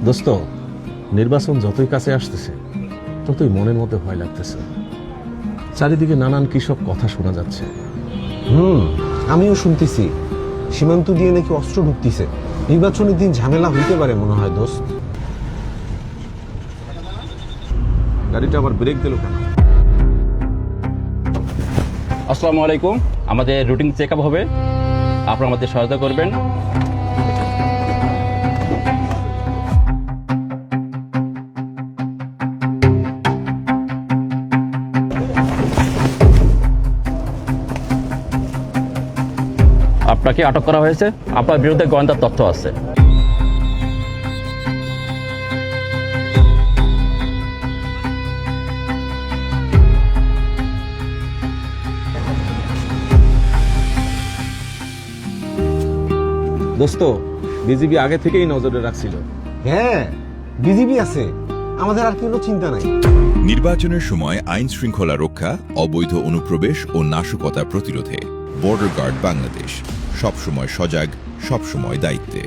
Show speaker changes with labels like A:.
A: দোস্ত, নির্বাচন যতই কাছে আসতেছে ততই মনের মধ্যে ভয় লাগতেছে। চারিদিকে নানান কৃষক কথা শোনা যাচ্ছে।
B: আমিও শুনতেছি সীমান্ত দিয়ে নাকি অস্ত্র ঢুকতেছে। নির্বাচনের দিন ঝামেলা হইতে পারে মনে হয় দোস্ত।
A: গাড়িটা আবার ব্রেক দিল কেন?
C: আসসালামু আলাইকুম, আমাদের রুটিন চেক আপ হবে, আপনারা আমাদের সহায়তা করবেন। আপনাকে আটক করা হয়েছে, আপনার বিরুদ্ধে গোয়েন্দার তথ্য আছে।
A: দোস্ত, বিজিবি আগে থেকেই নজরে রাখছিল।
B: হ্যাঁ, বিজিবি আছে, আমাদের আর কোনো চিন্তা নাই।
D: নির্বাচনের সময় আইন শৃঙ্খলা রক্ষা, অবৈধ অনুপ্রবেশ ও নাশকতা প্রতিরোধে বর্ডার গার্ড বাংলাদেশ সবসময় সজাগ, সবসময় দায়িত্বে।